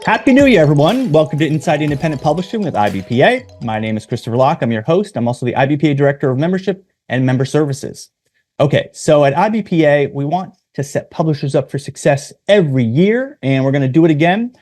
Happy New Year, everyone. Welcome to Inside Independent Publishing with IBPA. My name is Christopher Locke. I'm your host. I'm also the IBPA Director of Membership and Member Services. Okay, so at IBPA, we want to set publishers up for success every year, and we're going to do it again.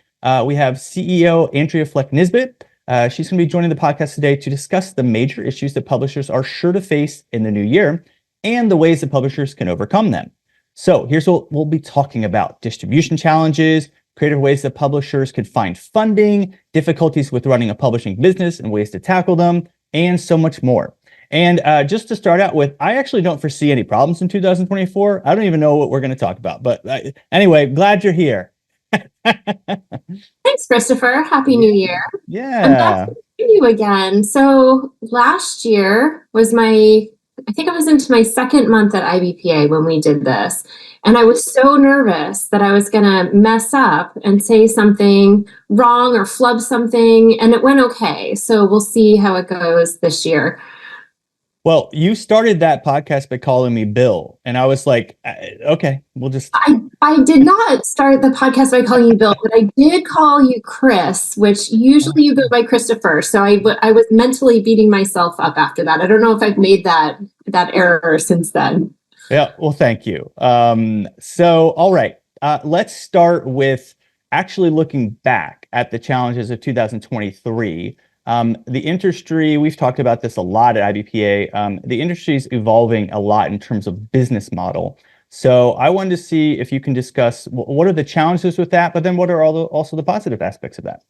We have CEO Andrea Fleck-Nisbet. She's going to be joining the podcast today to discuss the major issues that publishers are sure to face in the new year and the ways that publishers can overcome them. So here's what we'll be talking about: distribution challenges, creative ways that publishers could find funding, difficulties with running a publishing business and ways to tackle them, and so much more. And just to start out with, I actually don't foresee any problems in 2024. I don't even know what we're going to talk about. But anyway, glad you're here. Thanks, Christopher. Happy New Year. Yeah. I'm glad to see you again. So last year was I think I was into my second month at IBPA when we did this. And I was so nervous that I was going to mess up and say something wrong or flub something. And it went okay. So we'll see how it goes this year. Well, you started that podcast by calling me Bill. And I was like, okay, we'll just... I did not start the podcast by calling you Bill, but I did call you Chris, which usually you go by Christopher. So I was mentally beating myself up after that. I don't know if I've made that error since then. Yeah, well, thank you. So, all right, let's start with actually looking back at the challenges of 2023. The industry, we've talked about this a lot at IBPA. The industry is evolving a lot in terms of business model. So I wanted to see if you can discuss what are the challenges with that, but then what are also the positive aspects of that?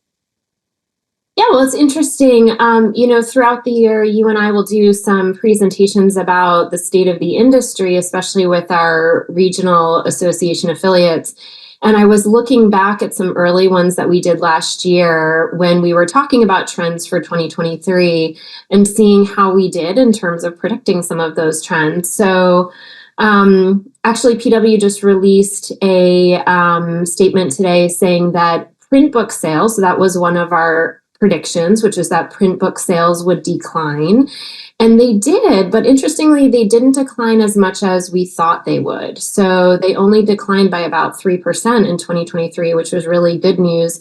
Yeah, well, it's interesting. Throughout the year, you and I will do some presentations about the state of the industry, especially with our regional association affiliates. And I was looking back at some early ones that we did last year when we were talking about trends for 2023 and seeing how we did in terms of predicting some of those trends. So actually, PW just released a statement today saying that print book sales, so that was one of our predictions, which is that print book sales would decline. And they did, but interestingly, they didn't decline as much as we thought they would. So they only declined by about 3% in 2023, which was really good news.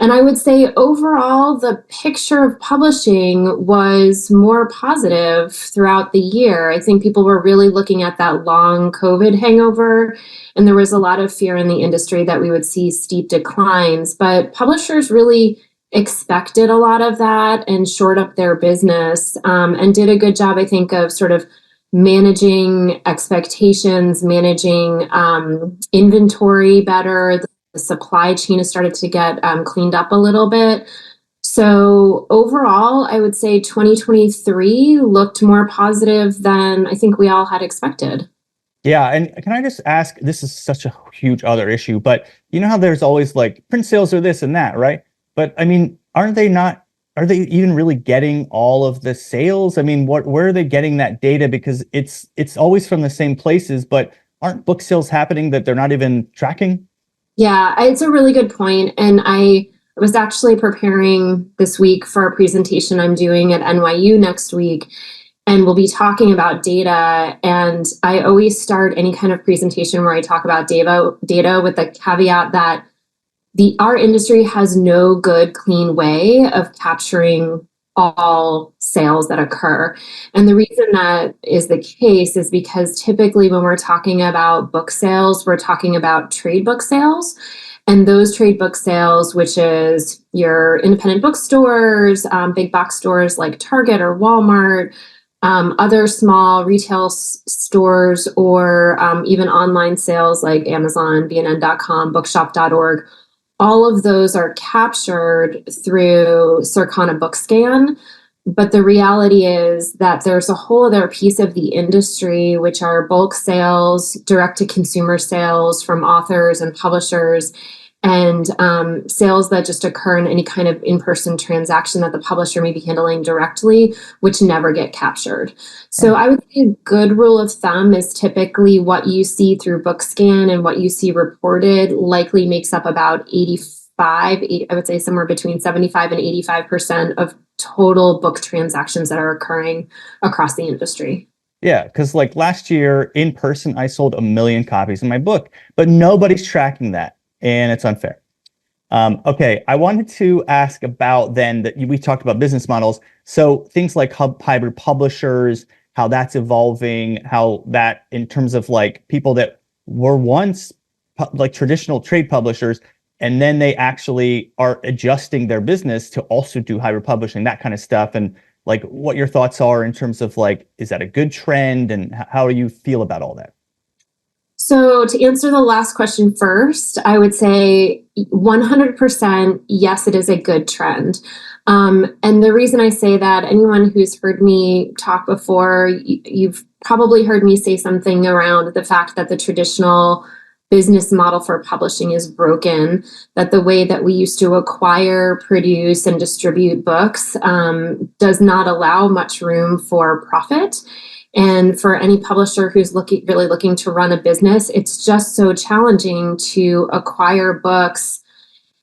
And I would say overall, the picture of publishing was more positive throughout the year. I think people were really looking at that long COVID hangover, and there was a lot of fear in the industry that we would see steep declines. But publishers really expected a lot of that and shored up their business and did a good job, I think, of sort of managing expectations, managing inventory better. The supply chain has started to get cleaned up a little bit. So overall, I would say 2023 looked more positive than I think we all had expected. Yeah, and can I just ask, this is such a huge other issue, but you know how there's always like print sales are this and that, right? But I mean, are they even really getting all of the sales? I mean, where are they getting that data? Because it's always from the same places, but aren't book sales happening that they're not even tracking? Yeah, it's a really good point. And I was actually preparing this week for a presentation I'm doing at NYU next week, and we'll be talking about data. And I always start any kind of presentation where I talk about data with the caveat that our industry has no good, clean way of capturing all sales that occur. And the reason that is the case is because typically when we're talking about book sales, we're talking about trade book sales. And those trade book sales, which is your independent bookstores, big box stores like Target or Walmart, other small retail stores, or even online sales like Amazon, BNN.com, bookshop.org, all of those are captured through Circana BookScan. But the reality is that there's a whole other piece of the industry, which are bulk sales, direct-to-consumer sales from authors and publishers, and sales that just occur in any kind of in-person transaction that the publisher may be handling directly, which never get captured. So I would say a good rule of thumb is typically what you see through BookScan and what you see reported likely makes up about 80, I would say somewhere between 75 and 85% of total book transactions that are occurring across the industry. Yeah, because like last year in person, I sold 1 million copies of my book, but nobody's tracking that, and it's unfair. Okay, I wanted to ask about then that we talked about business models. So things like hybrid publishers, how that's evolving, how that in terms of like people that were once like traditional trade publishers, and then they actually are adjusting their business to also do hybrid publishing, that kind of stuff. And like what your thoughts are in terms of like, is that a good trend? And how do you feel about all that? So to answer the last question first, I would say 100% yes, it is a good trend. And the reason I say that, anyone who's heard me talk before, you've probably heard me say something around the fact that the traditional business model for publishing is broken, that the way that we used to acquire, produce, and distribute books does not allow much room for profit. And for any publisher who's really looking to run a business, it's just so challenging to acquire books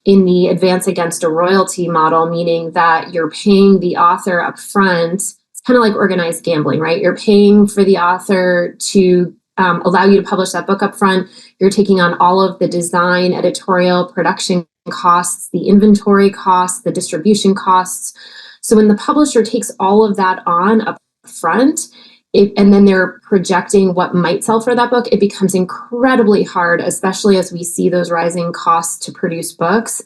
in the advance against a royalty model, meaning that you're paying the author up front. It's kind of like organized gambling, right? You're paying for the author to allow you to publish that book up front. You're taking on all of the design, editorial, production costs, the inventory costs, the distribution costs. So when the publisher takes all of that on up front, and then they're projecting what might sell for that book, it becomes incredibly hard, especially as we see those rising costs to produce books,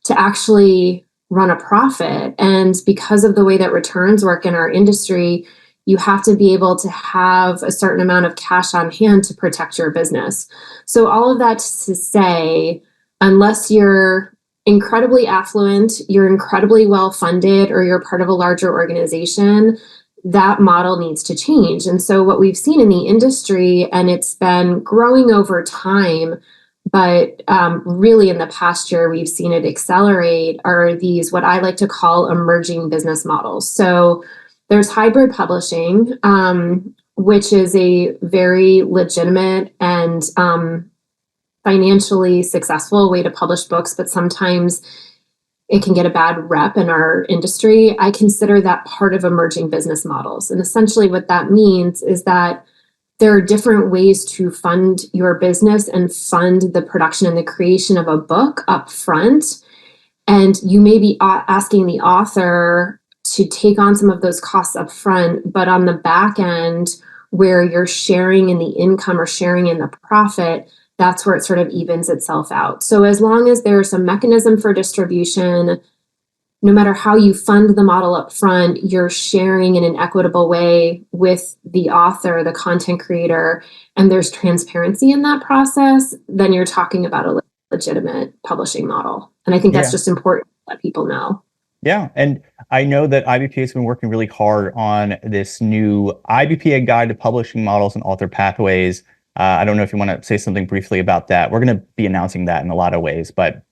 to actually run a profit. And because of the way that returns work in our industry, you have to be able to have a certain amount of cash on hand to protect your business. So all of that to say, unless you're incredibly affluent, you're incredibly well funded, or you're part of a larger organization, that model needs to change. And so what we've seen in the industry, and it's been growing over time, but really in the past year, we've seen it accelerate, are these what I like to call emerging business models. So there's hybrid publishing, which is a very legitimate and financially successful way to publish books, but sometimes it can get a bad rep in our industry. I consider that part of emerging business models. And essentially what that means is that there are different ways to fund your business and fund the production and the creation of a book up front. And you may be asking the author to take on some of those costs up front, but on the back end, where you're sharing in the income or sharing in the profit, that's where it sort of evens itself out. So as long as there's a mechanism for distribution, no matter how you fund the model up front, you're sharing in an equitable way with the author, the content creator, and there's transparency in that process, then you're talking about a legitimate publishing model. And I think that's just important to let people know. Yeah, and I know that IBPA has been working really hard on this new IBPA guide to publishing models and author pathways. I don't know if you want to say something briefly about that. We're going to be announcing that in a lot of ways, but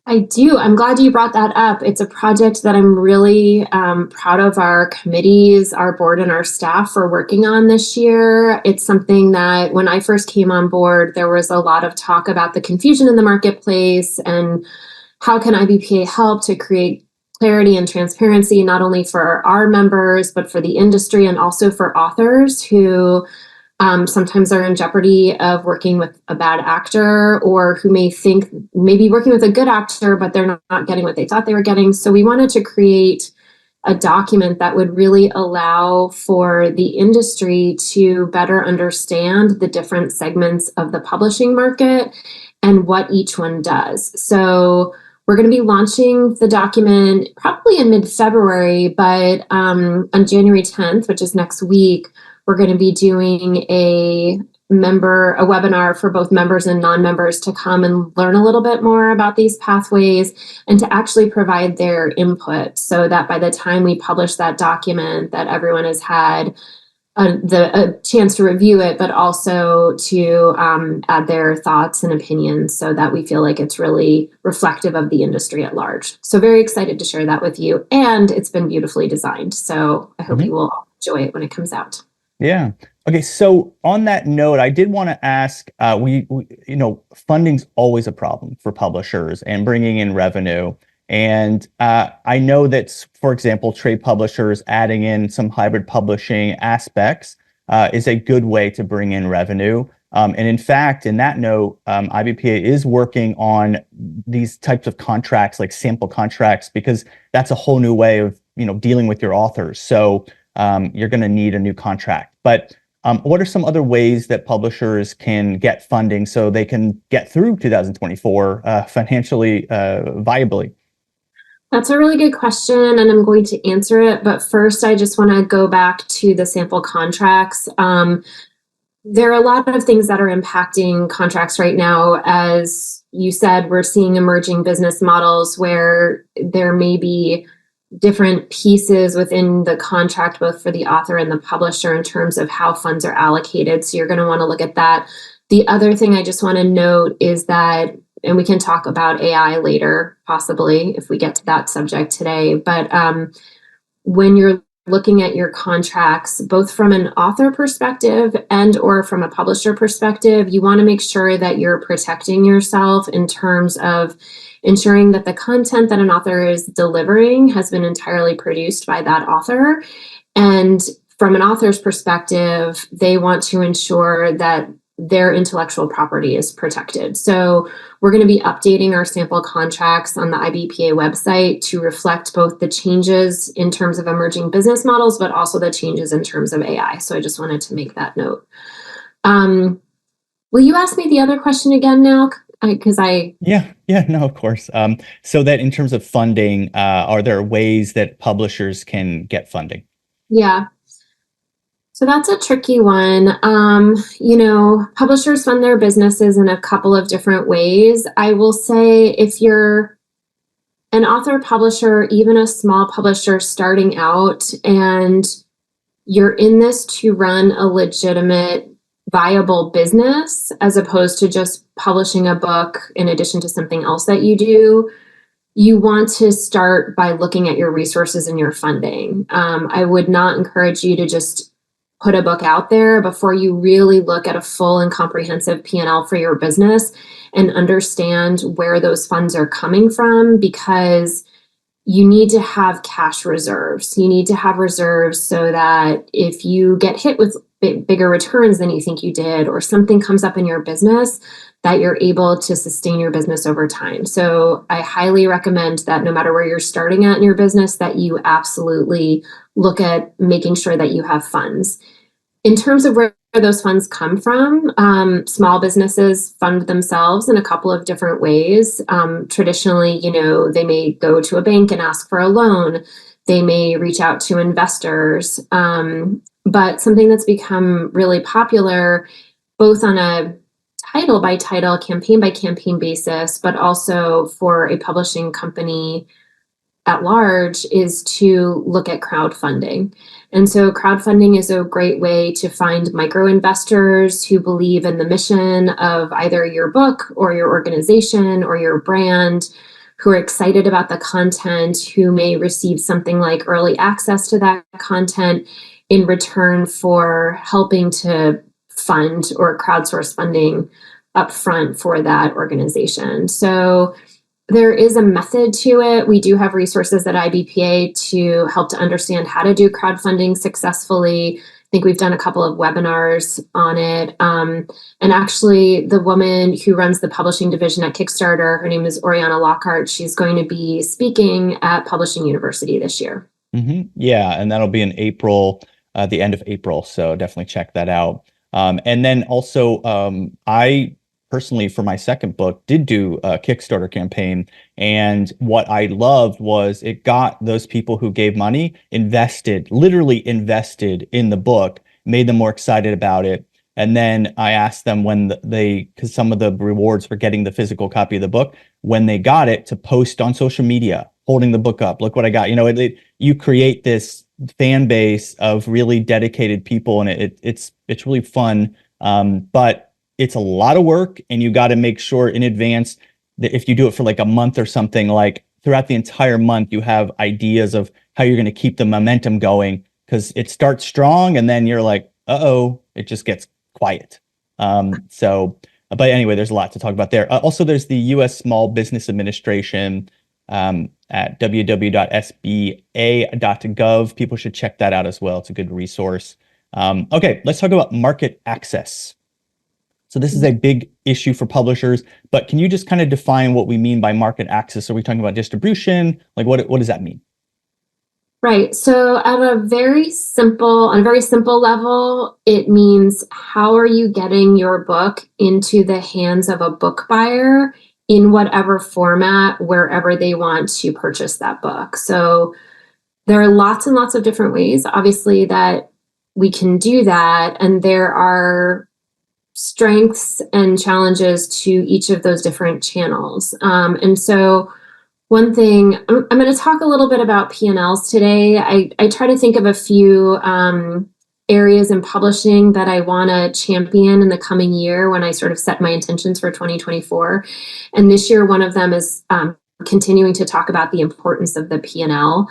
I do. I'm glad you brought that up. It's a project that I'm really proud of our committees, our board, and our staff for working on this year. It's something that when I first came on board, there was a lot of talk about the confusion in the marketplace and how can IBPA help to create clarity and transparency, not only for our members, but for the industry and also for authors who sometimes are in jeopardy of working with a bad actor, or who may think maybe working with a good actor, but they're not getting what they thought they were getting. So we wanted to create a document that would really allow for the industry to better understand the different segments of the publishing market and what each one does. So we're going to be launching the document probably in mid-February, but on January 10th, which is next week, we're going to be doing a webinar for both members and non-members to come and learn a little bit more about these pathways and to actually provide their input, so that by the time we publish that document, that everyone has had a chance to review it, but also to add their thoughts and opinions, so that we feel like it's really reflective of the industry at large. So very excited to share that with you. And it's been beautifully designed. So I hope you will enjoy it when it comes out. Yeah. Okay. So on that note, I did want to ask, funding's always a problem for publishers and bringing in revenue. And I know that, for example, trade publishers adding in some hybrid publishing aspects is a good way to bring in revenue. And in fact, in that note, IBPA is working on these types of contracts, like sample contracts, because that's a whole new way of dealing with your authors. So you're going to need a new contract. But what are some other ways that publishers can get funding so they can get through 2024 financially viably? That's a really good question, and I'm going to answer it. But first, I just want to go back to the sample contracts. There are a lot of things that are impacting contracts right now. As you said, we're seeing emerging business models where there may be different pieces within the contract, both for the author and the publisher, in terms of how funds are allocated. So you're going to want to look at that. The other thing I just want to note is that, and we can talk about AI later, possibly, if we get to that subject today, but when you're looking at your contracts, both from an author perspective and or from a publisher perspective, you want to make sure that you're protecting yourself in terms of ensuring that the content that an author is delivering has been entirely produced by that author. And from an author's perspective, they want to ensure that their intellectual property is protected. So we're going to be updating our sample contracts on the IBPA website to reflect both the changes in terms of emerging business models, but also the changes in terms of AI. So I just wanted to make that note. Will you ask me the other question again now? Yeah, no, of course. So that in terms of funding, are there ways that publishers can get funding? Yeah. So that's a tricky one. Publishers fund their businesses in a couple of different ways. I will say if you're an author publisher, even a small publisher starting out, and you're in this to run a legitimate, viable business, as opposed to just publishing a book in addition to something else that you do, you want to start by looking at your resources and your funding. I would not encourage you to just put a book out there before you really look at a full and comprehensive P&L for your business and understand where those funds are coming from, because you need to have cash reserves. You need to have reserves so that if you get hit with bigger returns than you think you did, or something comes up in your business, that you're able to sustain your business over time. So I highly recommend that no matter where you're starting at in your business, that you absolutely look at making sure that you have funds. In terms of where those funds come from, small businesses fund themselves in a couple of different ways. Traditionally, they may go to a bank and ask for a loan. They may reach out to investors. But something that's become really popular, both on a title by title, campaign by campaign basis, but also for a publishing company at large, is to look at crowdfunding. And so crowdfunding is a great way to find micro investors who believe in the mission of either your book or your organization or your brand, who are excited about the content, who may receive something like early access to that content in return for helping to fund or crowdsource funding upfront for that organization. So there is a method to it. We do have resources at IBPA to help to understand how to do crowdfunding successfully. I think we've done a couple of webinars on it. And actually, the woman who runs the publishing division at Kickstarter, her name is Oriana Lockhart. She's going to be speaking at Publishing University this year. Mm-hmm. Yeah, and that'll be in April, the end of April. So definitely check that out. And then also, I personally, for my second book, did do a Kickstarter campaign. And what I loved was it got those people who gave money literally invested in the book, made them more excited about it. And then I asked them when because some of the rewards for getting the physical copy of the book, when they got it, to post on social media, holding the book up. Look what I got. You create this fan base of really dedicated people, and it's really fun. But it's a lot of work, and you got to make sure in advance that if you do it for like a month or something, like throughout the entire month, you have ideas of how you're going to keep the momentum going, because it starts strong and then you're like, uh-oh, it just gets quiet. But anyway, there's a lot to talk about there. Also, there's the U.S. Small Business Administration at www.sba.gov. People should check that out as well. It's a good resource. Okay, let's talk about market access. So this is a big issue for publishers, but can you just kind of define what we mean by market access? Are we talking about distribution? Like what does that mean? Right. So on a very simple level, it means how are you getting your book into the hands of a book buyer in whatever format, wherever they want to purchase that book. So there are lots and lots of different ways, obviously, that we can do that. And there are strengths and challenges to each of those different channels. And so one thing, I'm going to talk a little bit about P&Ls today. I try to think of a few areas in publishing that I want to champion in the coming year when I sort of set my intentions for 2024. And this year, one of them is continuing to talk about the importance of the P&L.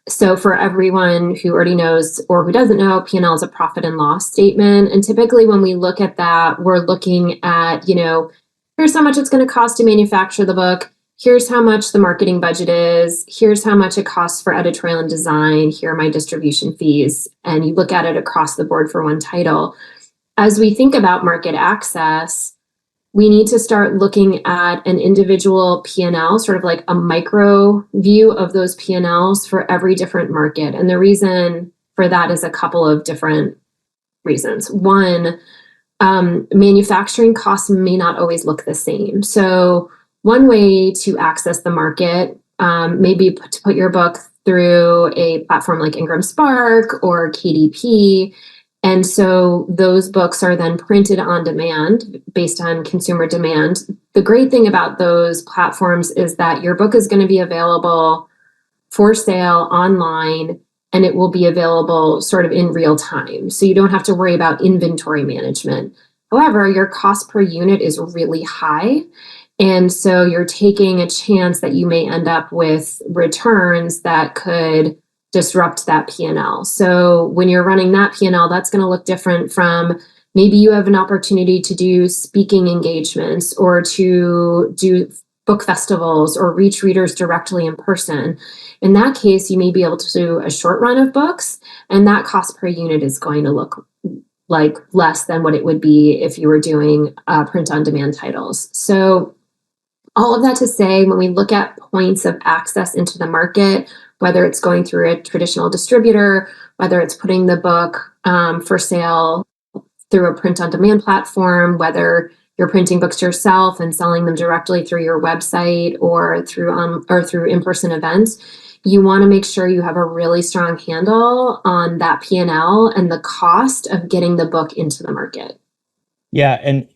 So for everyone who already knows or who doesn't know, P&L is a profit and loss statement. And typically when we look at that, we're looking at, here's how much it's going to cost to manufacture the book. Here's how much the marketing budget is. Here's how much it costs for editorial and design. Here are my distribution fees. And you look at it across the board for one title. As we think about market access, we need to start looking at an individual P&L, sort of like a micro view of those P&Ls for every different market. And the reason for that is a couple of different reasons. One, manufacturing costs may not always look the same. So one way to access the market may be to put your book through a platform like Ingram Spark or KDP. And so those books are then printed on demand based on consumer demand. The great thing about those platforms is that your book is going to be available for sale online, and it will be available sort of in real time. So you don't have to worry about inventory management. However, your cost per unit is really high. And so you're taking a chance that you may end up with returns that could disrupt that P&L. So when you're running that P&L, that's going to look different from maybe you have an opportunity to do speaking engagements or to do book festivals or reach readers directly in person. In that case, you may be able to do a short run of books, and that cost per unit is going to look like less than what it would be if you were doing print on demand titles. So all of that to say, when we look at points of access into the market, whether it's going through a traditional distributor, whether it's putting the book for sale through a print on demand platform, whether you're printing books yourself and selling them directly through your website or through in-person events, you want to make sure you have a really strong handle on that P&L and the cost of getting the book into the market. Yeah, and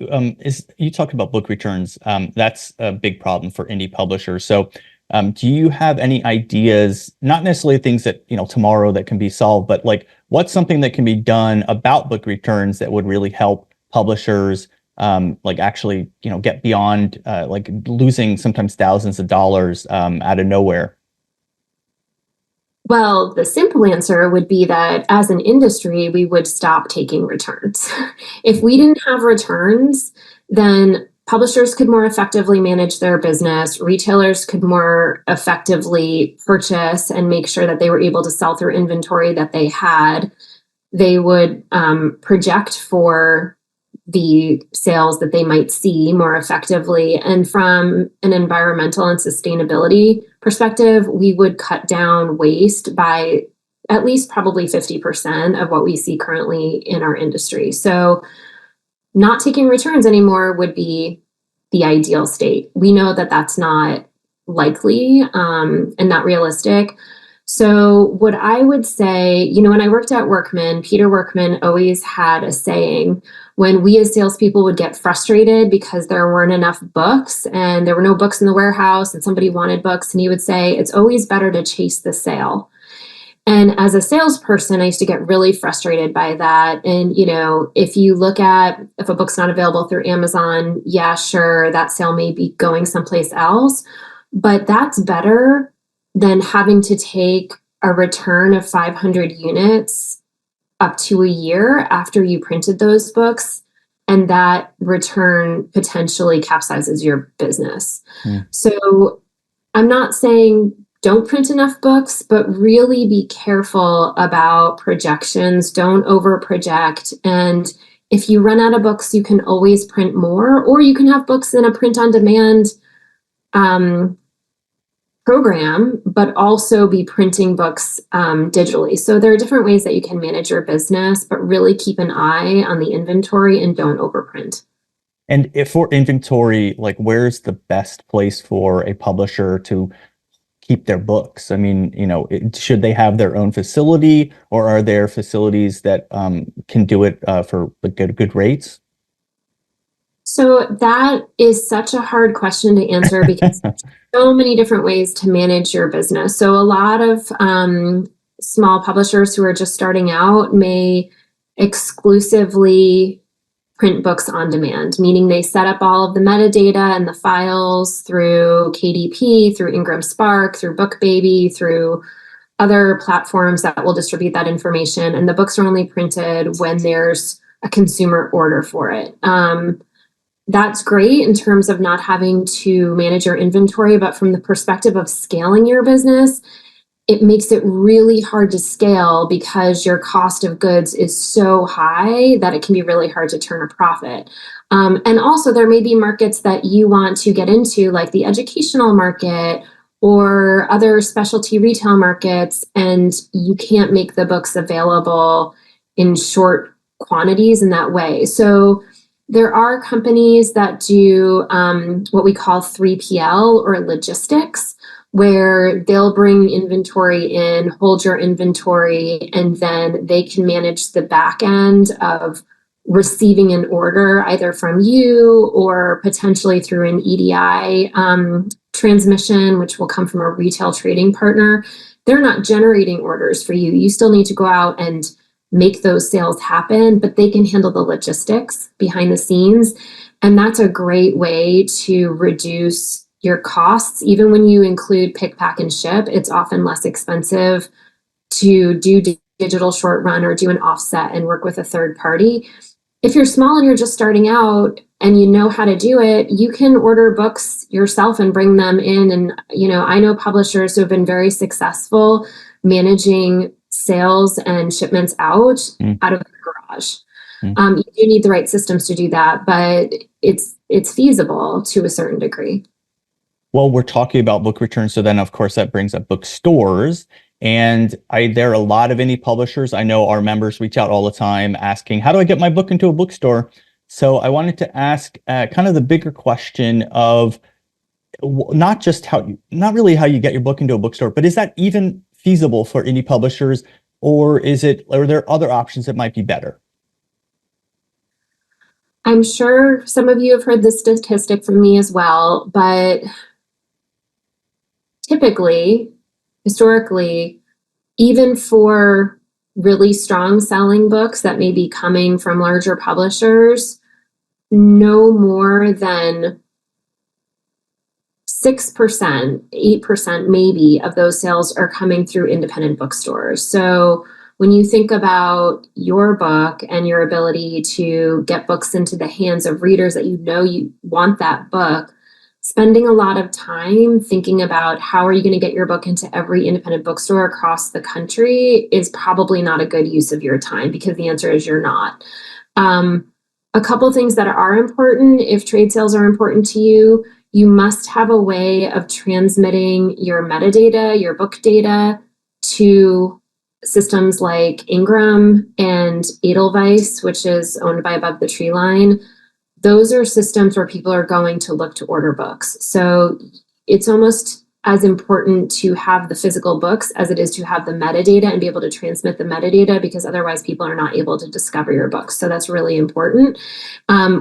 you talked about book returns. That's a big problem for indie publishers. So do you have any ideas, not necessarily things that, tomorrow that can be solved, but like what's something that can be done about book returns that would really help publishers like actually, get beyond like losing sometimes thousands of dollars out of nowhere? Well, the simple answer would be that as an industry, we would stop taking returns. If we didn't have returns, then publishers could more effectively manage their business, retailers could more effectively purchase and make sure that they were able to sell through inventory that they had. They would project for the sales that they might see more effectively. And from an environmental and sustainability perspective, we would cut down waste by at least probably 50% of what we see currently in our industry. So not taking returns anymore would be the ideal state. We know that that's not likely and not realistic. So what I would say, when I worked at Workman, Peter Workman always had a saying when we as salespeople would get frustrated because there weren't enough books and there were no books in the warehouse and somebody wanted books, and he would say, it's always better to chase the sale. And as a salesperson, I used to get really frustrated by that. And, if you look at if a book's not available through Amazon, yeah, sure, that sale may be going someplace else, but that's better than having to take a return of 500 units up to a year after you printed those books, and that return potentially capsizes your business. So I'm not saying don't print enough books, but really be careful about projections. Don't over project. And if you run out of books, you can always print more, or you can have books in a print-on-demand program, but also be printing books digitally. So there are different ways that you can manage your business, but really keep an eye on the inventory and don't overprint. And if for inventory, like where's the best place for a publisher to keep their books? I mean, should they have their own facility, or are there facilities that can do it for good rates? So that is such a hard question to answer because so many different ways to manage your business. So a lot of small publishers who are just starting out may exclusively print books on demand, meaning they set up all of the metadata and the files through KDP, through Ingram Spark, through BookBaby, through other platforms that will distribute that information. And the books are only printed when there's a consumer order for it. That's great in terms of not having to manage your inventory, but from the perspective of scaling your business, it makes it really hard to scale because your cost of goods is so high that it can be really hard to turn a profit. And also there may be markets that you want to get into, like the educational market or other specialty retail markets, and you can't make the books available in short quantities in that way. So there are companies that do what we call 3PL or logistics, where they'll bring inventory in, hold your inventory, and then they can manage the back end of receiving an order either from you or potentially through an EDI transmission, which will come from a retail trading partner. They're not generating orders for you. You still need to go out and make those sales happen, but they can handle the logistics behind the scenes. And that's a great way to reduce your costs. Even when you include pick, pack, and ship, it's often less expensive to do digital short run or do an offset and work with a third party. If you're small and you're just starting out and you know how to do it, you can order books yourself and bring them in. And, I know publishers who have been very successful managing sales and shipments out of the garage. You do need the right systems to do that, but it's feasible to a certain degree. Well, we're talking about book returns, so then of course that brings up bookstores. And there are a lot of indie publishers. I know our members reach out all the time asking, how do I get my book into a bookstore? So I wanted to ask kind of the bigger question of not really how you get your book into a bookstore, but is that even feasible for indie publishers, or are there other options that might be better? I'm sure some of you have heard this statistic from me as well, but typically, historically, even for really strong selling books that may be coming from larger publishers, no more than 6%, 8% maybe of those sales are coming through independent bookstores. So when you think about your book and your ability to get books into the hands of readers that you want that book, spending a lot of time thinking about how are you going to get your book into every independent bookstore across the country is probably not a good use of your time, because the answer is you're not. A couple things that are important, if trade sales are important to you, you must have a way of transmitting your metadata, your book data, to systems like Ingram and Edelweiss, which is owned by Above the Tree Line. Those are systems where people are going to look to order books. So it's almost as important to have the physical books as it is to have the metadata and be able to transmit the metadata, because otherwise people are not able to discover your books. So that's really important.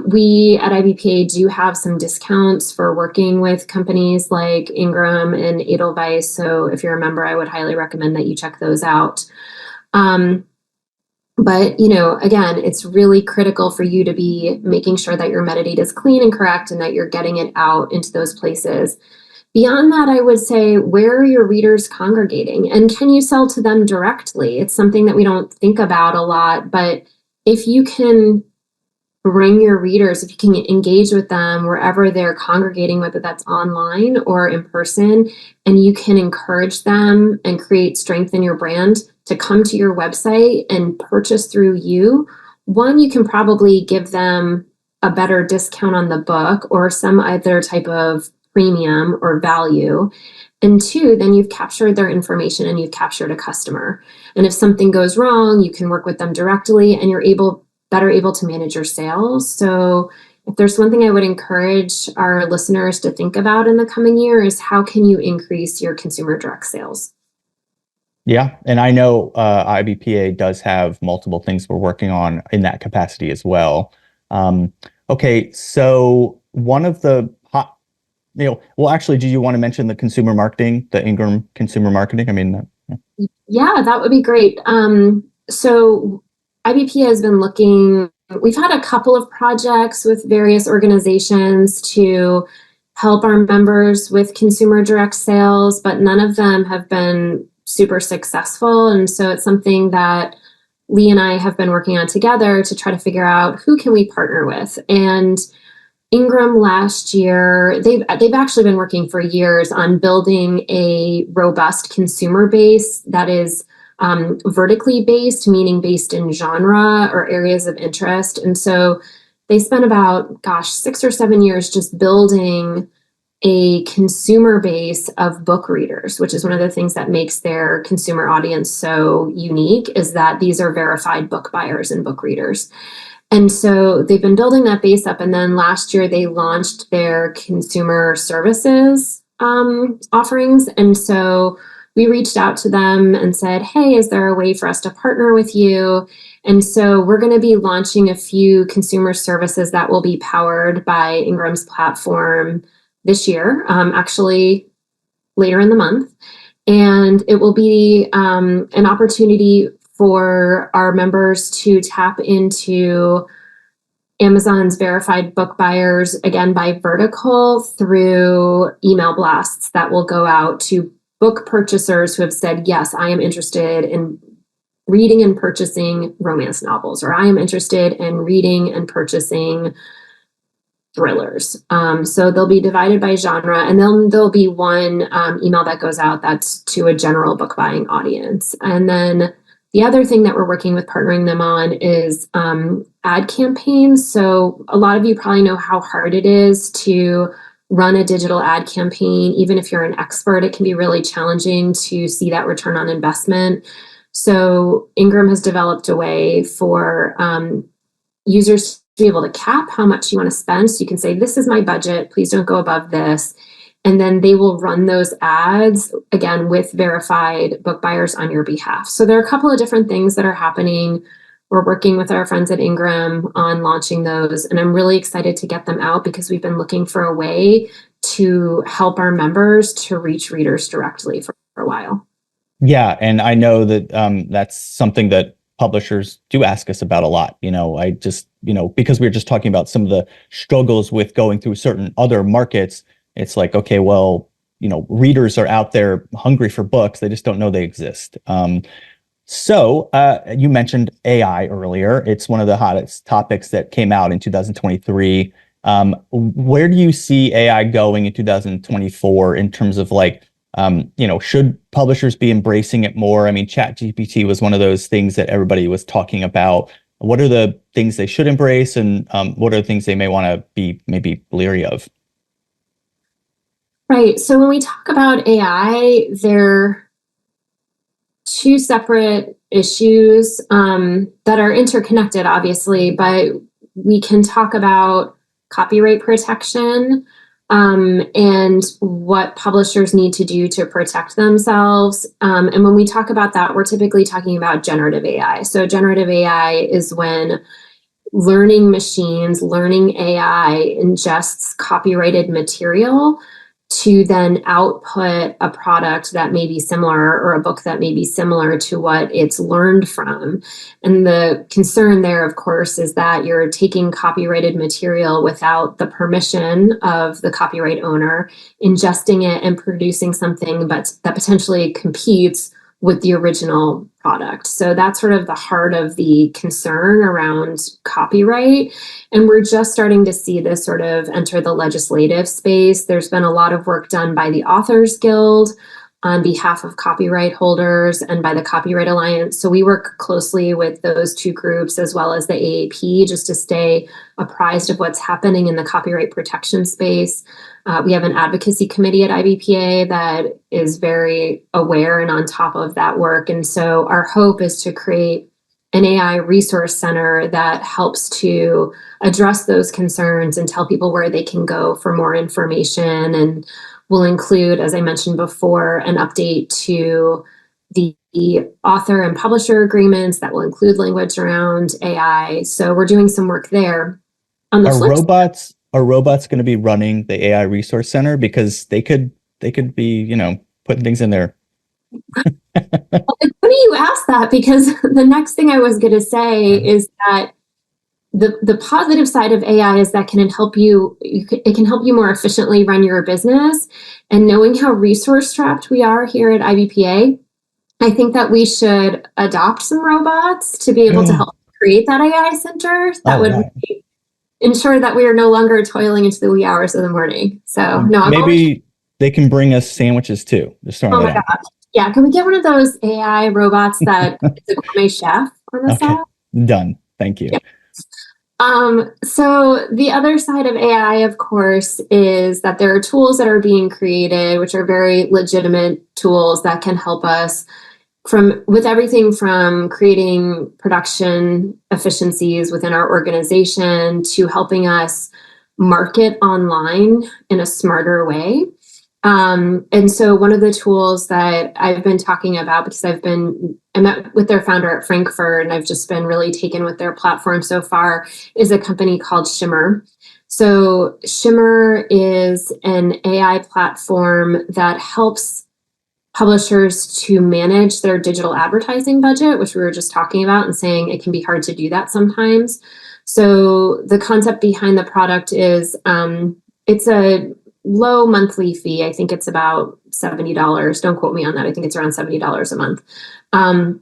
We at IBPA do have some discounts for working with companies like Ingram and Edelweiss. So if you're a member, I would highly recommend that you check those out. But, again, it's really critical for you to be making sure that your metadata is clean and correct and that you're getting it out into those places. Beyond that, I would say, where are your readers congregating, and can you sell to them directly? It's something that we don't think about a lot, but if you can bring your readers, if you can engage with them wherever they're congregating, whether that's online or in person, and you can encourage them and create strength in your brand to come to your website and purchase through you, one, you can probably give them a better discount on the book or some other type of premium or value. And two, then you've captured their information and you've captured a customer. And if something goes wrong, you can work with them directly and you're better able to manage your sales. So if there's one thing I would encourage our listeners to think about in the coming year is how can you increase your consumer direct sales? Yeah, and I know IBPA does have multiple things we're working on in that capacity as well. Okay, so one of the hot, well, actually, do you want to mention the consumer marketing, the Ingram consumer marketing? I mean, Yeah, that would be great. So IBPA has been looking, we've had a couple of projects with various organizations to help our members with consumer direct sales, but none of them have been super successful. And so it's something that Lee and I have been working on together to try to figure out who can we partner with. And Ingram last year, they've actually been working for years on building a robust consumer base that is vertically based, meaning based in genre or areas of interest. And so they spent about, 6 or 7 years just building a consumer base of book readers, which is one of the things that makes their consumer audience so unique, is that these are verified book buyers and book readers. And so they've been building that base up. And then last year they launched their consumer services offerings. And so we reached out to them and said, hey, is there a way for us to partner with you? And so we're going to be launching a few consumer services that will be powered by Ingram's platform this year, actually later in the month. And it will be an opportunity for our members to tap into Amazon's verified book buyers, again, by vertical through email blasts that will go out to book purchasers who have said, yes, I am interested in reading and purchasing romance novels, or I am interested in reading and purchasing thrillers. So they'll be divided by genre, and then there'll be one email that goes out that's to a general book buying audience. And then the other thing that we're working with partnering them on is ad campaigns. So a lot of you probably know how hard it is to run a digital ad campaign. Even if you're an expert, it can be really challenging to see that return on investment. So Ingram has developed a way for users to be able to cap how much you want to spend. So you can say, this is my budget, please don't go above this. And then they will run those ads, again, with verified book buyers on your behalf. So there are a couple of different things that are happening. We're working with our friends at Ingram on launching those. And I'm really excited to get them out because we've been looking for a way to help our members to reach readers directly for a while. yeah, and I know that that's something that publishers do ask us about a lot. I just, because we were just talking about some of the struggles with going through certain other markets. It's like, okay, well, readers are out there hungry for books. They just don't know they exist. So you mentioned AI earlier. It's one of the hottest topics that came out in 2023. Where do you see AI going in 2024 in terms of should publishers be embracing it more? I mean, ChatGPT was one of those things that everybody was talking about. What are the things they should embrace, and what are the things they may want to be maybe leery of? Right. So when we talk about AI, they're two separate issues that are interconnected, obviously, but we can talk about copyright protection and what publishers need to do to protect themselves. And when we talk about that, we're typically talking about generative AI. So generative AI is when learning machines, learning AI ingests copyrighted material to then output a product that may be similar, or a book that may be similar to what it's learned from. And the concern there, of course, is that you're taking copyrighted material without the permission of the copyright owner, ingesting it and producing something that potentially competes with the original product. So that's sort of the heart of the concern around copyright. And we're just starting to see this sort of enter the legislative space. There's been a lot of work done by the Authors Guild on behalf of copyright holders and by the Copyright Alliance. So we work closely with those two groups as well as the AAP just to stay apprised of what's happening in the copyright protection space. We have an advocacy committee at IBPA that is very aware and on top of that work. And so our hope is to create an AI resource center that helps to address those concerns and tell people where they can go for more information. And will include, as I mentioned before, an update to the author and publisher agreements that will include language around AI. So we're doing some work there. On the flip side, are robots going to be running the AI resource center? Because they could be, putting things in there. Well, it's funny you asked that, because the next thing I was going to say is that the positive side of AI is that it can help you more efficiently run your business. And knowing how resource strapped we are here at IBPA, I think that we should adopt some robots to be able to help create that AI center. That would ensure that we are no longer toiling into the wee hours of the morning. So no, maybe they can bring us sandwiches too. Just throwing that out. God. Yeah, can we get one of those AI robots that is a gourmet chef on the side? Done. Thank you. Yeah. So the other side of AI, of course, is that there are tools that are being created, which are very legitimate tools that can help us with everything from creating production efficiencies within our organization to helping us market online in a smarter way. And so one of the tools that I've been talking about, because I met with their founder at Frankfurt, and I've just been really taken with their platform so far, is a company called Shimmer. So Shimmer is an AI platform that helps publishers to manage their digital advertising budget, which we were just talking about and saying it can be hard to do that sometimes. So the concept behind the product is it's a low monthly fee. I think it's about $70. Don't quote me on that. I think it's around $70 a month. And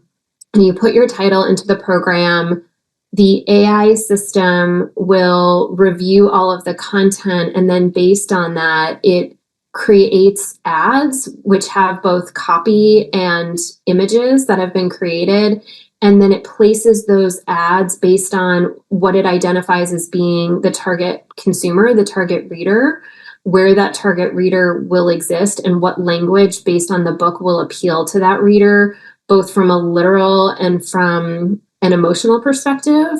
you put your title into the program. The AI system will review all of the content, and then based on that, it creates ads which have both copy and images that have been created. And then it places those ads based on what it identifies as being the target consumer, the target reader, where that target reader will exist, and what language based on the book will appeal to that reader, both from a literal and from an emotional perspective.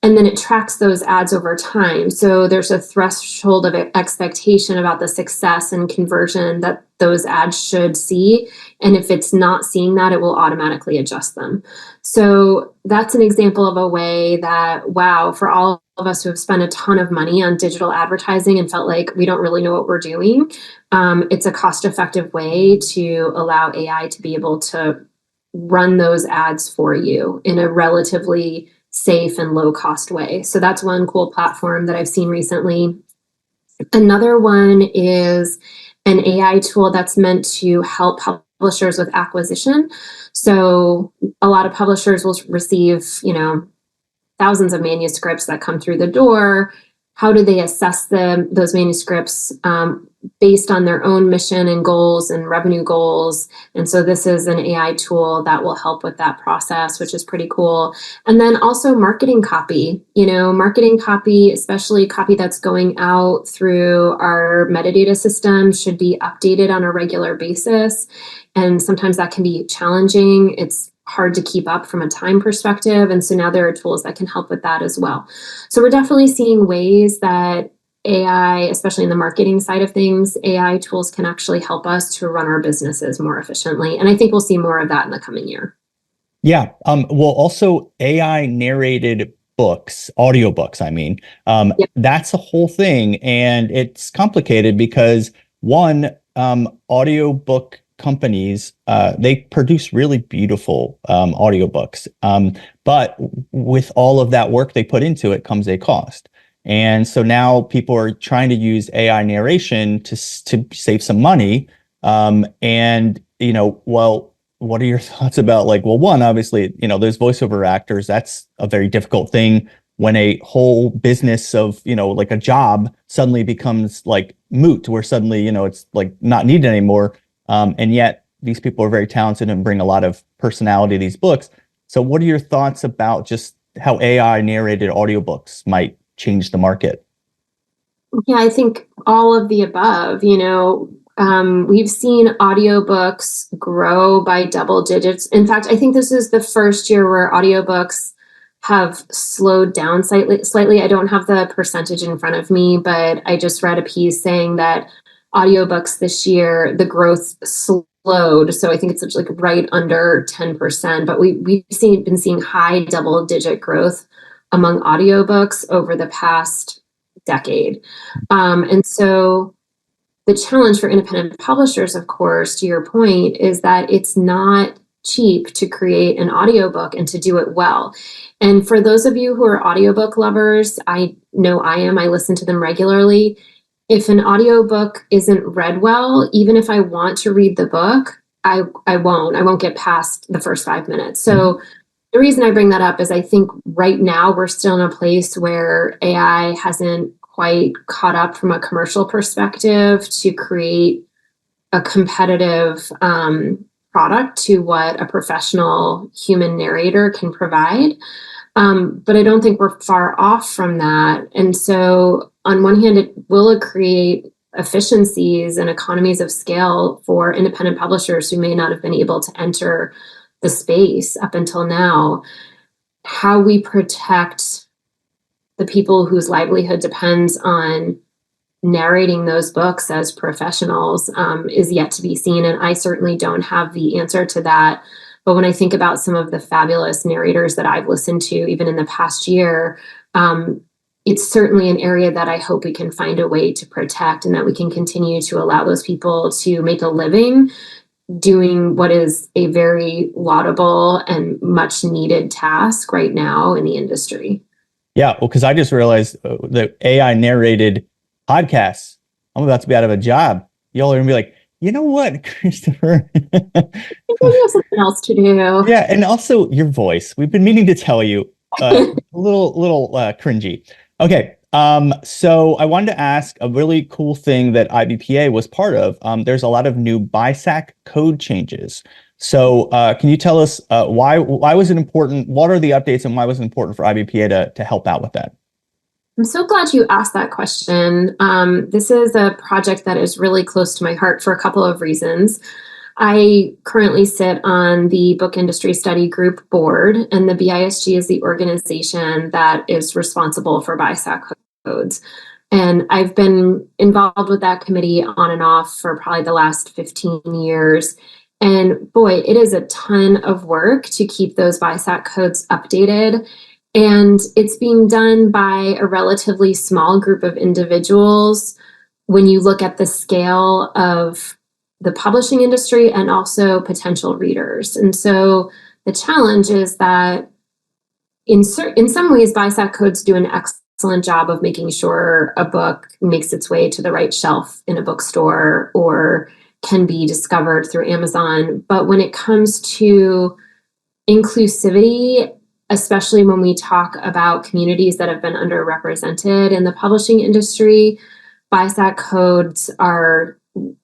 And then it tracks those ads over time. So there's a threshold of expectation about the success and conversion that those ads should see. And if it's not seeing that, it will automatically adjust them. So that's an example of a way that, wow, for all of us who have spent a ton of money on digital advertising and felt like we don't really know what we're doing, it's a cost-effective way to allow AI to be able to run those ads for you in a relatively safe and low-cost way. So that's one cool platform that I've seen recently. Another one is an AI tool that's meant to help publishers with acquisition. So a lot of publishers will receive, thousands of manuscripts that come through the door. How do they assess those manuscripts based on their own mission and goals and revenue goals? And so this is an AI tool that will help with that process, which is pretty cool. And then also marketing copy, especially copy that's going out through our metadata system, should be updated on a regular basis. And sometimes that can be challenging. It's hard to keep up from a time perspective. And so now there are tools that can help with that as well. So we're definitely seeing ways that AI, especially in the marketing side of things, AI tools can actually help us to run our businesses more efficiently. And I think we'll see more of that in the coming year. Yeah. Well, also AI narrated books, audiobooks, yep. That's a whole thing. And it's complicated because audiobook companies, they produce really beautiful audiobooks. But with all of that work they put into it comes a cost. And so now people are trying to use AI narration to save some money. What are your thoughts about one, obviously, there's voiceover actors. That's a very difficult thing when a whole business of, a job suddenly becomes moot, where suddenly, it's not needed anymore. And yet these people are very talented and bring a lot of personality to these books. So what are your thoughts about just how AI narrated audiobooks might change the market? Yeah, I think all of the above. We've seen audiobooks grow by double digits. In fact, I think this is the first year where audiobooks have slowed down slightly. I don't have the percentage in front of me, but I just read a piece saying that audiobooks this year, the growth slowed. So I think it's like right under 10%, but we've been seeing high double-digit growth among audiobooks over the past decade. And so the challenge for independent publishers, of course, to your point, is that it's not cheap to create an audiobook and to do it well. And for those of you who are audiobook lovers, I know I am, I listen to them regularly. If an audiobook isn't read well, even if I want to read the book, I won't get past the first 5 minutes. So the reason I bring that up is I think right now we're still in a place where AI hasn't quite caught up from a commercial perspective to create a competitive product to what a professional human narrator can provide. But I don't think we're far off from that. And so on one hand, it will create efficiencies and economies of scale for independent publishers who may not have been able to enter the space up until now. How we protect the people whose livelihood depends on narrating those books as professionals is yet to be seen. And I certainly don't have the answer to that. But when I think about some of the fabulous narrators that I've listened to, even in the past year, it's certainly an area that I hope we can find a way to protect and that we can continue to allow those people to make a living doing what is a very laudable and much needed task right now in the industry. Yeah, well, because I just realized the AI narrated podcasts, I'm about to be out of a job. Y'all are gonna be like, you know what, Christopher? I think we have something else to do. Yeah, and also your voice. We've been meaning to tell you, a little cringy. Okay, so I wanted to ask a really cool thing that IBPA was part of. There's a lot of new BISAC code changes. So can you tell us why was it important? What are the updates and why was it important for IBPA to help out with that? I'm so glad you asked that question. This is a project that is really close to my heart for a couple of reasons. I currently sit on the Book Industry Study Group board, and the BISG is the organization that is responsible for BISAC codes. And I've been involved with that committee on and off for probably the last 15 years. And boy, it is a ton of work to keep those BISAC codes updated. And it's being done by a relatively small group of individuals when you look at the scale of the publishing industry and also potential readers. And so the challenge is that in some ways, BISAC codes do an excellent job of making sure a book makes its way to the right shelf in a bookstore or can be discovered through Amazon. But when it comes to inclusivity, especially when we talk about communities that have been underrepresented in the publishing industry, BISAC codes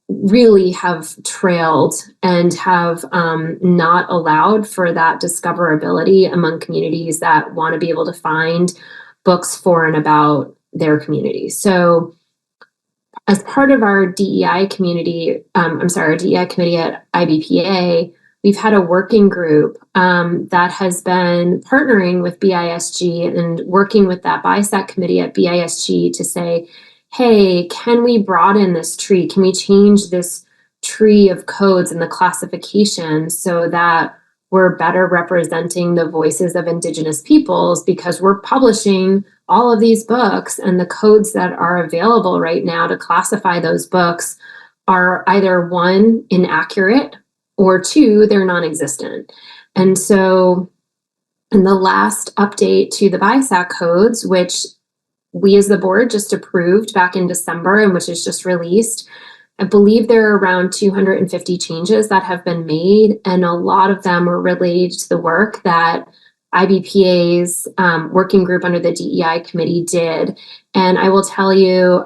really have trailed and have not allowed for that discoverability among communities that want to be able to find books for and about their community. So as part of our DEI community, our DEI committee at IBPA, we've had a working group that has been partnering with BISG and working with that BISAC committee at BISG to say, hey, can we broaden this tree? Can we change this tree of codes and the classification so that we're better representing the voices of Indigenous peoples, because we're publishing all of these books and the codes that are available right now to classify those books are either one, inaccurate, or two, they're non-existent. And so in the last update to the BISAC codes, which we as the board just approved back in December and which is just released, I believe there are around 250 changes that have been made, and a lot of them were related to the work that IBPA's working group under the DEI committee did. And I will tell you,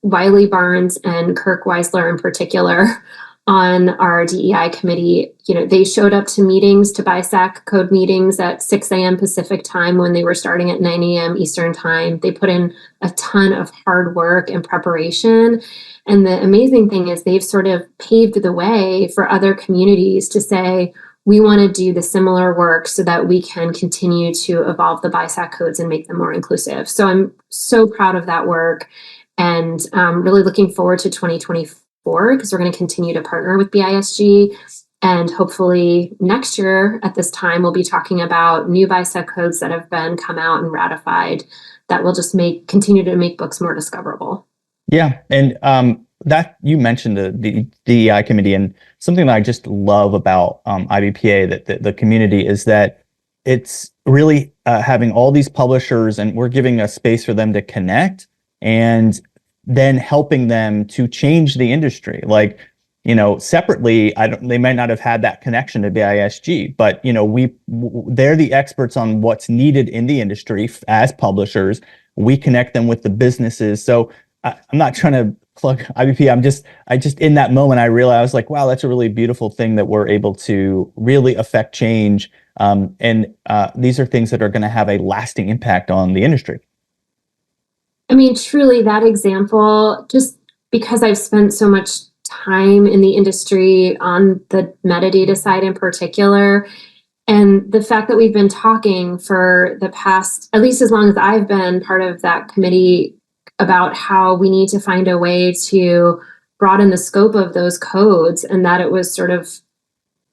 Wiley Barnes and Kirk Weisler in particular on our DEI committee, they showed up to meetings, to BISAC code meetings at 6 a.m. Pacific time when they were starting at 9 a.m. Eastern time. They put in a ton of hard work and preparation. And the amazing thing is they've sort of paved the way for other communities to say, we want to do the similar work so that we can continue to evolve the BISAC codes and make them more inclusive. So I'm so proud of that work, and really looking forward to 2024, because we're going to continue to partner with BISG. And hopefully next year at this time, we'll be talking about new BISAC codes that have been come out and ratified that will just continue to make books more discoverable. Yeah. And that you mentioned the DEI committee, and something that I just love about IBPA, that the community, is that it's really having all these publishers, and we're giving a space for them to connect, and then helping them to change the industry. Like, separately, they might not have had that connection to BISG, but they're the experts on what's needed in the industry as publishers. We connect them with the businesses. So I'm not trying to plug IBP. I just in that moment, I realized, I was like, wow, that's a really beautiful thing that we're able to really affect change. And these are things that are going to have a lasting impact on the industry. I mean, truly, that example, just because I've spent so much time in the industry on the metadata side in particular, and the fact that we've been talking for the past, at least as long as I've been part of that committee, about how we need to find a way to broaden the scope of those codes, and that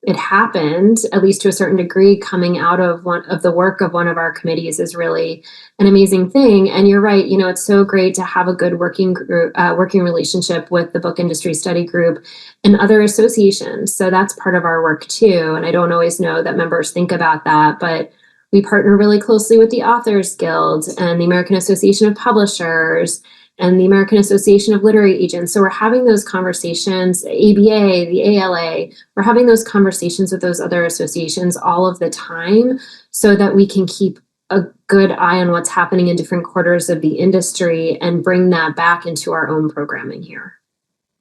it happened, at least to a certain degree, coming out of one of the work of one of our committees, is really an amazing thing. And you're right, it's so great to have a good working relationship with the Book Industry Study Group and other associations. So that's part of our work too. And I don't always know that members think about that, but we partner really closely with the Authors Guild and the American Association of Publishers and the American Association of Literary Agents. So we're having those conversations, ABA, the ALA, we're having those conversations with those other associations all of the time, so that we can keep a good eye on what's happening in different quarters of the industry and bring that back into our own programming here.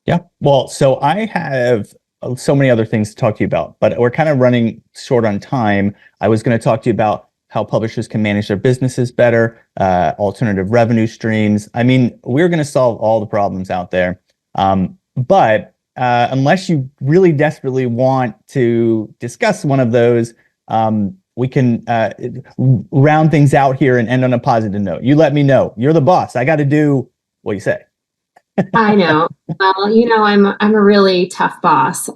Yeah. Well, so I have so many other things to talk to you about, but we're kind of running short on time. I was going to talk to you about how publishers can manage their businesses better, alternative revenue streams. I mean, we're going to solve all the problems out there. But unless you really desperately want to discuss one of those, we can round things out here and end on a positive note. You let me know. You're the boss. I got to do what you say. I know. Well, I'm a really tough boss.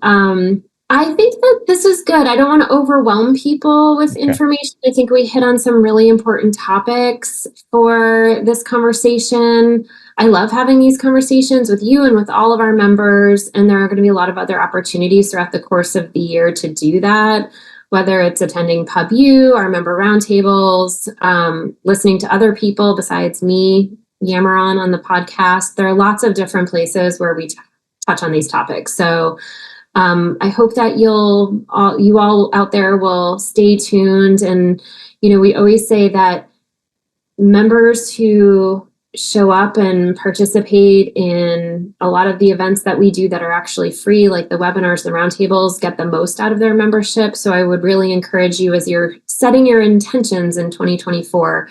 I think that this is good. I don't want to overwhelm people with information. I think we hit on some really important topics for this conversation. I love having these conversations with you and with all of our members, and there are going to be a lot of other opportunities throughout the course of the year to do that, whether it's attending PubU, our member roundtables, listening to other people besides me yammer on the podcast. There are lots of different places where we touch on these topics. So I hope that you all out there will stay tuned. And, we always say that members who show up and participate in a lot of the events that we do that are actually free, like the webinars, the roundtables, get the most out of their membership. So I would really encourage you, as you're setting your intentions in 2024,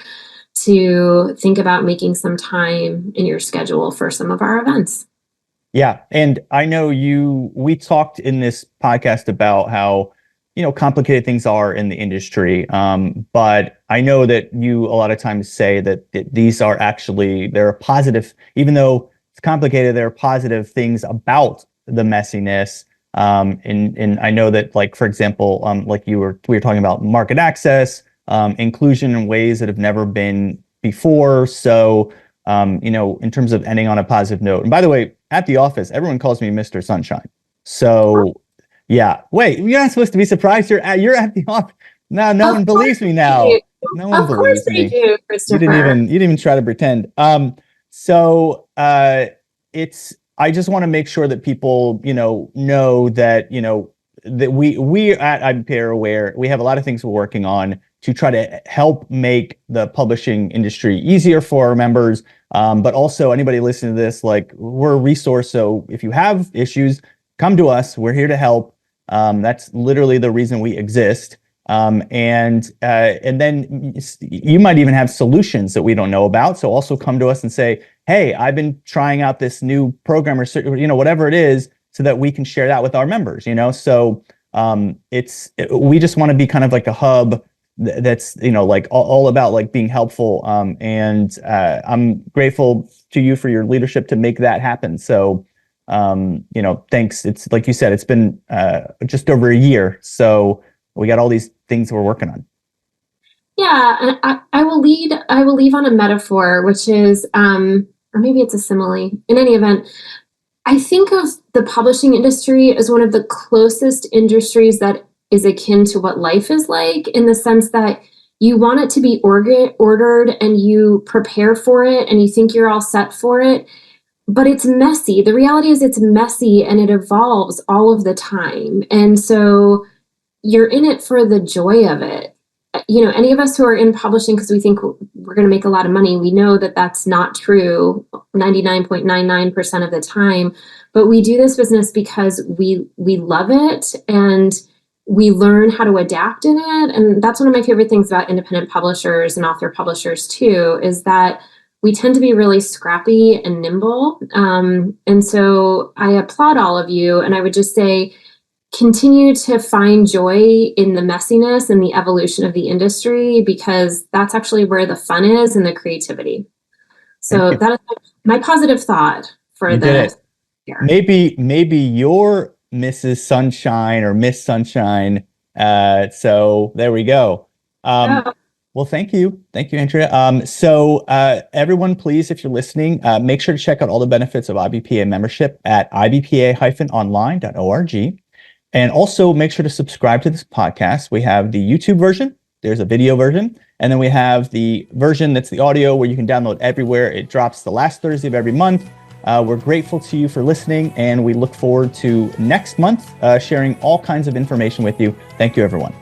to think about making some time in your schedule for some of our events. Yeah. And I know we talked in this podcast about how, complicated things are in the industry. But I know that you a lot of times say that these are actually, there are positive, even though it's complicated, there are positive things about the messiness. And I know that, like, for example, like we were talking about market access, inclusion in ways that have never been before. So, in terms of ending on a positive note. And by the way, at the office, everyone calls me Mr. Sunshine. So, yeah. Wait, you're not supposed to be surprised. You're at the office. No one believes me now. No one believes me. Of course they do, Christopher. You didn't even try to pretend. So I just want to make sure that people, know that, that we at IBPA are aware. We have a lot of things we're working on to try to help make the publishing industry easier for our members. But also anybody listening to this, like, we're a resource. So if you have issues, come to us. We're here to help. That's literally the reason we exist. And then you might even have solutions that we don't know about. So also come to us and say, hey, I've been trying out this new program or, whatever it is, so that we can share that with our members, So we just want to be kind of like a hub that's, like all about like being helpful. And I'm grateful to you for your leadership to make that happen. So, thanks. It's like you said, it's been just over a year. So we got all these things we're working on. Yeah, and I will leave on a metaphor, which is, or maybe it's a simile. In any event, I think of the publishing industry as one of the closest industries that is akin to what life is like, in the sense that you want it to be ordered and you prepare for it and you think you're all set for it, but it's messy. The reality is it's messy and it evolves all of the time. And so you're in it for the joy of it. Any of us who are in publishing because we think we're going to make a lot of money, we know that that's not true 99.99% of the time. But we do this business because we love it and we learn how to adapt in it. And that's one of my favorite things about independent publishers and author publishers too, is that we tend to be really scrappy and nimble. And so I applaud all of you. And I would just say, continue to find joy in the messiness and the evolution of the industry, because that's actually where the fun is and the creativity. So that is my positive thought for this year. Maybe you're Mrs. Sunshine or Miss Sunshine. So there we go. Well, thank you. Thank you, Andrea. So everyone, please, if you're listening, make sure to check out all the benefits of IBPA membership at ibpa-online.org. And also make sure to subscribe to this podcast. We have the YouTube version. There's a video version. And then we have the version that's the audio where you can download everywhere. It drops the last Thursday of every month. We're grateful to you for listening, and we look forward to next month sharing all kinds of information with you. Thank you, everyone.